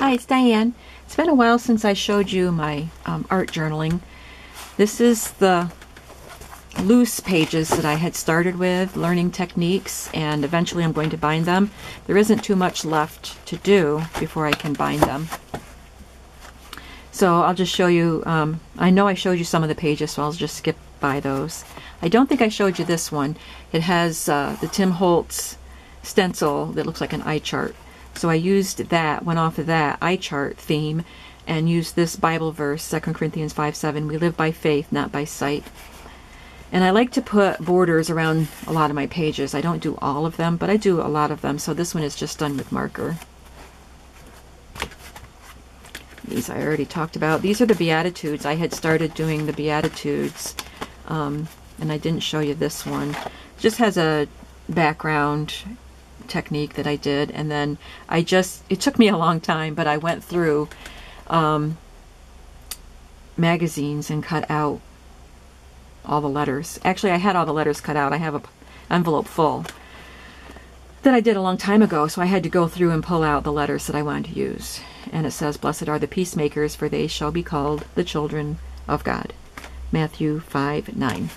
Hi, it's Diane. It's been a while since I showed you my art journaling. This is the loose pages that I had started with, learning techniques, and eventually I'm going to bind them. There isn't too much left to do before I can bind them. So I'll just show you, I know I showed you some of the pages, so I'll just skip by those. I don't think I showed you this one. It has the Tim Holtz stencil that looks like an eye chart. So I used that, went off of that eye chart theme, and used this Bible verse, 2 Corinthians 5:7, we live by faith, not by sight. And I like to put borders around a lot of my pages. I don't do all of them, but I do a lot of them. So this one is just done with marker. These I already talked about. These are the Beatitudes. I had started doing the Beatitudes, and I didn't show you this one. It just has a background technique that I did, and then it took me a long time, but I went through magazines and cut out all the letters. Actually, I had all the letters cut out. I have an envelope full that I did a long time ago, so I had to go through and pull out the letters that I wanted to use. And it says, blessed are the peacemakers, for they shall be called the children of God. Matthew 5:9.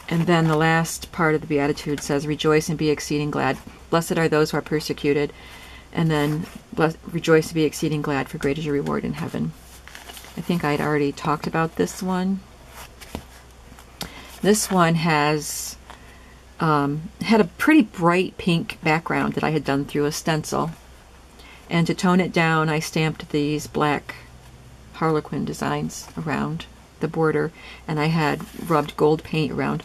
And then the last part of the Beatitude says, rejoice and be exceeding glad. Blessed are those who are persecuted. And then, rejoice and be exceeding glad, for great is your reward in heaven. I think I'd already talked about this one. This one has had a pretty bright pink background that I had done through a stencil. And to tone it down, I stamped these black harlequin designs around the border, and I had rubbed gold paint around.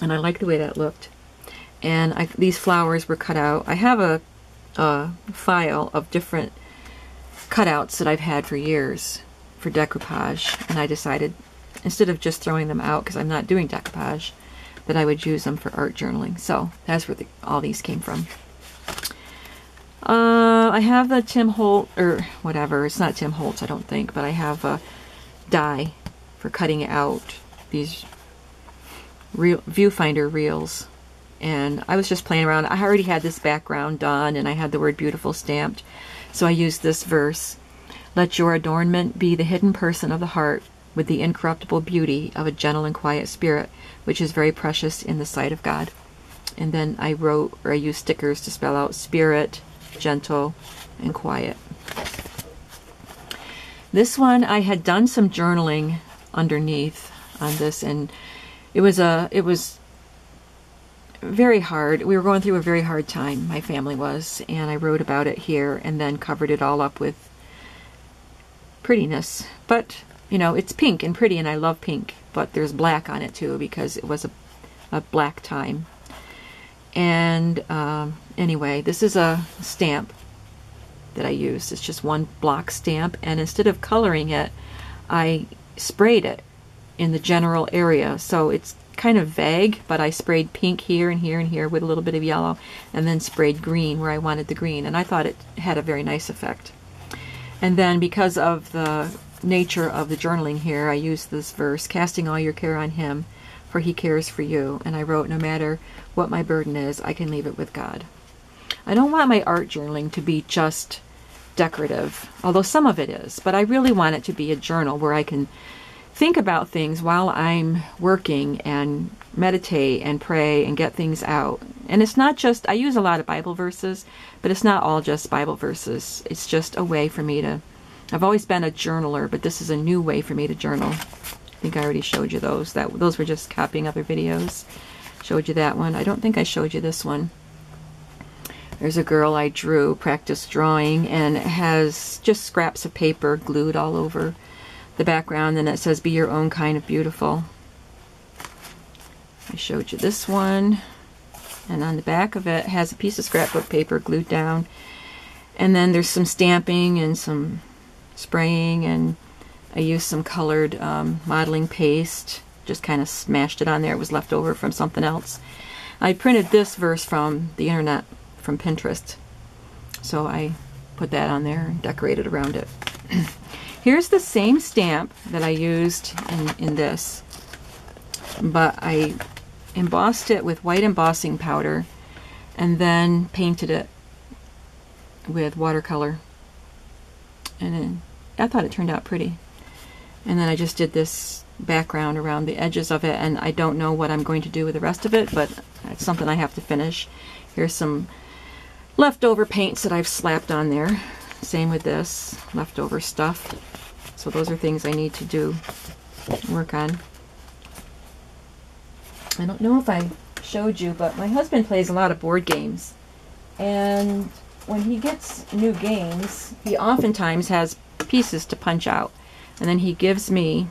And I like the way that looked. And these flowers were cut out. I have a file of different cutouts that I've had for years for decoupage, and I decided, instead of just throwing them out because I'm not doing decoupage, that I would use them for art journaling. So that's where all these came from. I have the Tim Holtz, or whatever, it's not Tim Holtz I don't think, but I have a die for cutting out these viewfinder reels, and I was just playing around. I already had this background done, and I had the word beautiful stamped, so I used this verse, let your adornment be the hidden person of the heart with the incorruptible beauty of a gentle and quiet spirit, which is very precious in the sight of God. And then I used stickers to spell out spirit, gentle, and quiet. This one I had done some journaling underneath on this, and it was very hard. We were going through a very hard time, my family was, and I wrote about it here and then covered it all up with prettiness. But, you know, it's pink and pretty, and I love pink, but there's black on it too because it was a black time. And anyway, this is a stamp that I used. It's just one block stamp, and instead of coloring it, I sprayed it in the general area. So it's kind of vague, but I sprayed pink here and here and here with a little bit of yellow, and then sprayed green where I wanted the green, and I thought it had a very nice effect. And then because of the nature of the journaling here, I used this verse, casting all your care on him, for he cares for you. And I wrote, no matter what my burden is, I can leave it with God. I don't want my art journaling to be just decorative, although some of it is, but I really want it to be a journal where I can think about things while I'm working and meditate and pray and get things out. And it's not just, I use a lot of Bible verses, but it's not all just Bible verses. It's just a way for me to, I've always been a journaler, but this is a new way for me to journal. I think I already showed you those. Those were just copying other videos. Showed you that one. I don't think I showed you this one. There's a girl I drew, practice drawing, and it has just scraps of paper glued all over the background, and it says, be your own kind of beautiful. I showed you this one, and on the back of it has a piece of scrapbook paper glued down, and then there's some stamping and some spraying, and I used some colored modeling paste, just kind of smashed it on there. It was left over from something else. I printed this verse from the internet, from Pinterest, so I put that on there and decorated around it. Here's the same stamp that I used in this, but I embossed it with white embossing powder and then painted it with watercolor. And then I thought it turned out pretty. And then I just did this background around the edges of it, and I don't know what I'm going to do with the rest of it, but it's something I have to finish. Here's some leftover paints that I've slapped on there. Same with this, leftover stuff. So those are things I need to do, work on. I don't know if I showed you, but my husband plays a lot of board games. And when he gets new games, he oftentimes has pieces to punch out. And then he gives me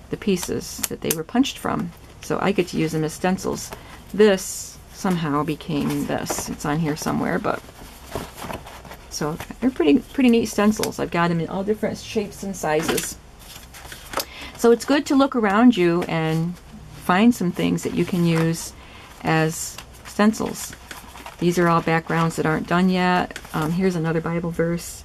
the pieces that they were punched from. So I get to use them as stencils. This somehow became this. It's on here somewhere, but so they're pretty neat stencils. I've got them in all different shapes and sizes. So it's good to look around you and find some things that you can use as stencils. These are all backgrounds that aren't done yet. Here's another Bible verse.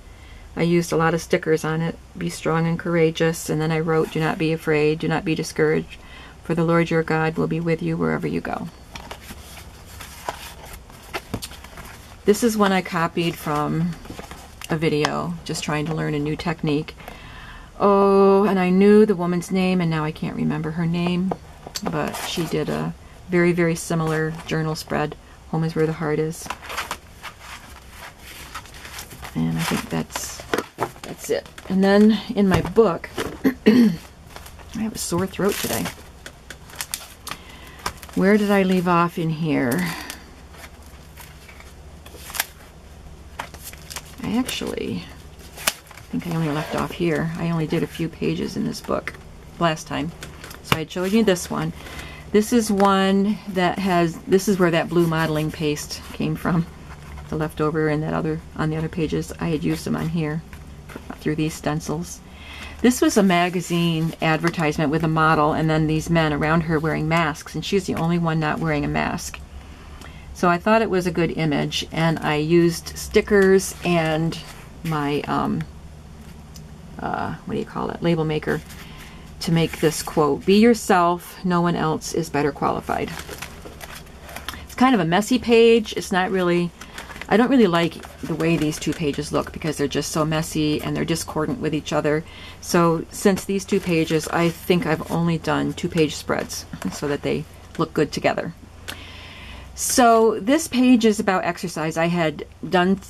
I used a lot of stickers on it. Be strong and courageous. And then I wrote, do not be afraid, do not be discouraged, for the Lord your God will be with you wherever you go. This is one I copied from a video, just trying to learn a new technique. Oh, and I knew the woman's name, and now I can't remember her name, but she did a very, very similar journal spread. Home is where the heart is. And I think that's it. And then in my book, I have a sore throat today. Where did I leave off in here? I actually think I only left off here. I only did a few pages in this book last time. So I showed you this one. This is one that has, this is where that blue modeling paste came from. The leftover and that other, on the other pages, I had used them on here through these stencils. This was a magazine advertisement with a model and then these men around her wearing masks, and she's the only one not wearing a mask. So I thought it was a good image, and I used stickers and my, what do you call it, label maker, to make this quote, be yourself, no one else is better qualified. It's kind of a messy page. It's not really, I don't really like the way these two pages look because they're just so messy and they're discordant with each other. So since these two pages, I think I've only done 2-page spreads so that they look good together. So this page is about exercise. I had done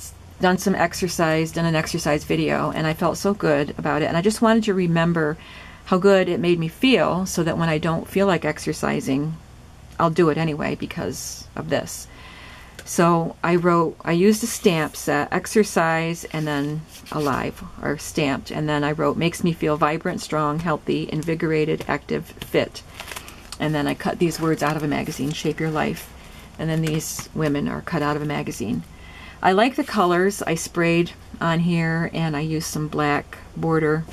some exercise, done an exercise video, and I felt so good about it. And I just wanted to remember how good it made me feel so that when I don't feel like exercising, I'll do it anyway because of this. So I used a stamp set, exercise, and then alive, or stamped. And then I wrote, makes me feel vibrant, strong, healthy, invigorated, active, fit. And then I cut these words out of a magazine, Shape Your Life. And then these women are cut out of a magazine. I like the colors. I sprayed on here and I used some black border.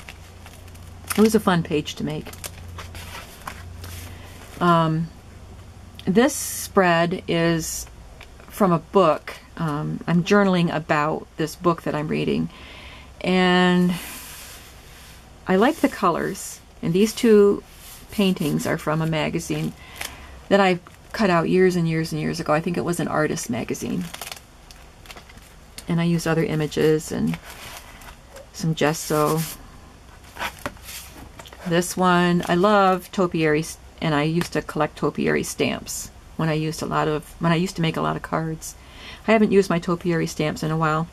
It was a fun page to make. This spread is from a book. I'm journaling about this book that I'm reading. And I like the colors. And these two paintings are from a magazine that I cut out years and years and years ago. I think it was an artist magazine. And I used other images and some gesso. This one, I love topiary, and I used to collect topiary stamps when I used to make a lot of cards. I haven't used my topiary stamps in a while.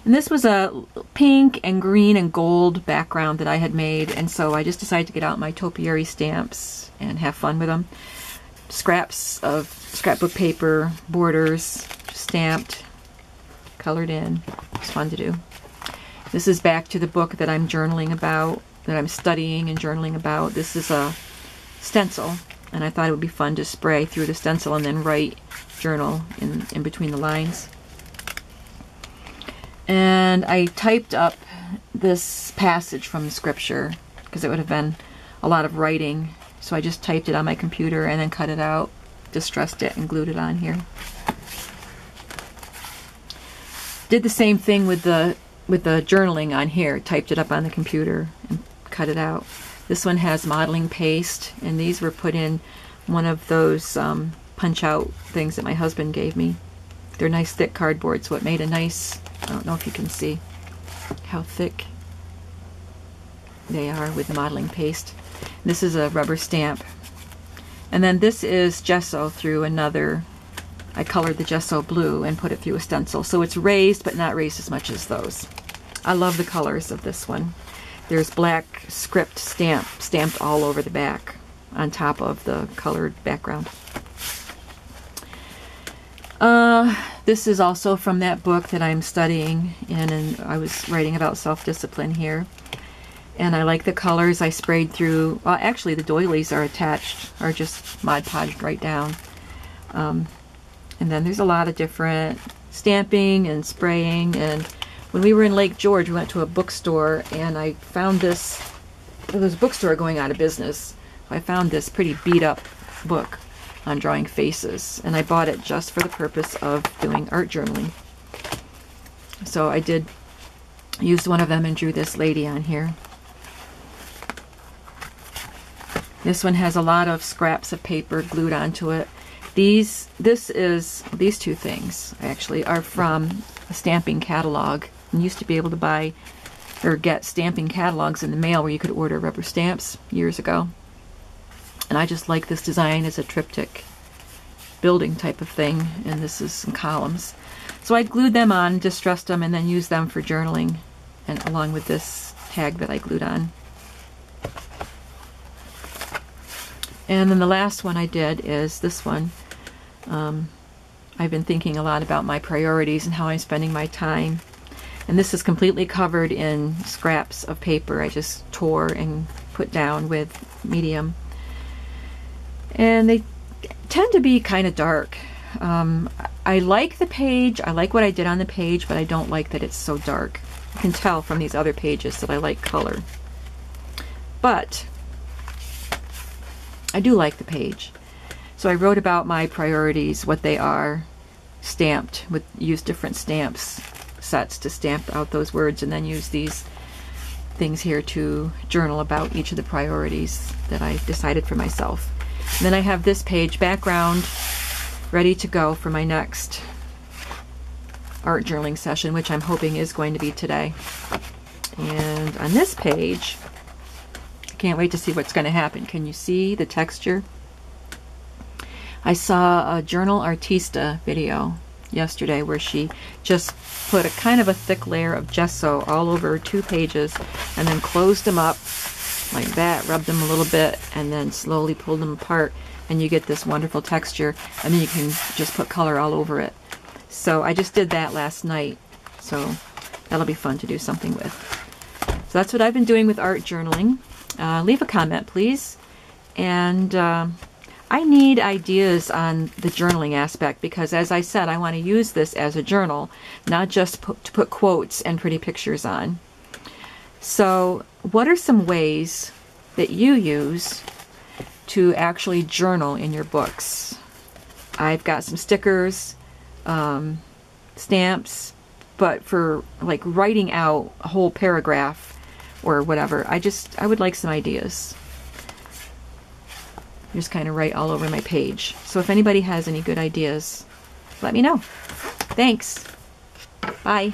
And this was a pink and green and gold background that I had made, and so I just decided to get out my topiary stamps and have fun with them. Scraps of scrapbook paper, borders, stamped, colored in. It's fun to do. This is back to the book that I'm journaling about, that I'm studying and journaling about. This is a stencil, and I thought it would be fun to spray through the stencil and then write journal in between the lines. And I typed up this passage from the scripture because it would have been a lot of writing. So I just typed it on my computer and then cut it out, distressed it, and glued it on here. Did the same thing with the journaling on here. Typed it up on the computer and cut it out. This one has modeling paste, and these were put in one of those punch-out things that my husband gave me. They're nice thick cardboard, so it made a nice, I don't know if you can see how thick they are with modeling paste. This is a rubber stamp. And then this is gesso through another, I colored the gesso blue and put it through a stencil. So it's raised, but not raised as much as those. I love the colors of this one. There's black script stamped all over the back on top of the colored background. This is also from that book that I'm studying in, and I was writing about self-discipline here. And I like the colors. I sprayed through, well, actually the doilies are attached, are just Mod Podged right down. And then there's a lot of different stamping and spraying. And when we were in Lake George, we went to a bookstore, and I found this, there was a bookstore going out of business. I found this pretty beat up book on drawing faces, and I bought it just for the purpose of doing art journaling. So I did use one of them and drew this lady on here. This one has a lot of scraps of paper glued onto it. These two things actually are from a stamping catalog. You used to be able to buy or get stamping catalogs in the mail where you could order rubber stamps years ago. And I just like this design as a triptych building type of thing, and this is some columns. So I glued them on, distressed them, and then used them for journaling, and along with this tag that I glued on. And then the last one I did is this one. I've been thinking a lot about my priorities and how I'm spending my time. And this is completely covered in scraps of paper I just tore and put down with medium. And they tend to be kind of dark. I like the page, I like what I did on the page, but I don't like that it's so dark. You can tell from these other pages that I like color. But I do like the page. So I wrote about my priorities, what they are, stamped, use different stamps sets to stamp out those words, and then use these things here to journal about each of the priorities that I decided for myself. And then I have this page, background, ready to go for my next art journaling session, which I'm hoping is going to be today. And on this page, I can't wait to see what's going to happen. Can you see the texture? I saw a Journal Artista video yesterday where she just put a kind of a thick layer of gesso all over 2 pages and then closed them up like that, rubbed them a little bit, and then slowly pulled them apart, and you get this wonderful texture, and then you can just put color all over it. So I just did that last night, so that'll be fun to do something with. So that's what I've been doing with art journaling. Leave a comment, please. And I need ideas on the journaling aspect, because as I said, I want to use this as a journal, not just to put quotes and pretty pictures on. So what are some ways that you use to actually journal in your books? I've got some stickers, stamps, but for like writing out a whole paragraph or whatever, I would like some ideas. Just kind of write all over my page. So if anybody has any good ideas, let me know. Thanks. Bye.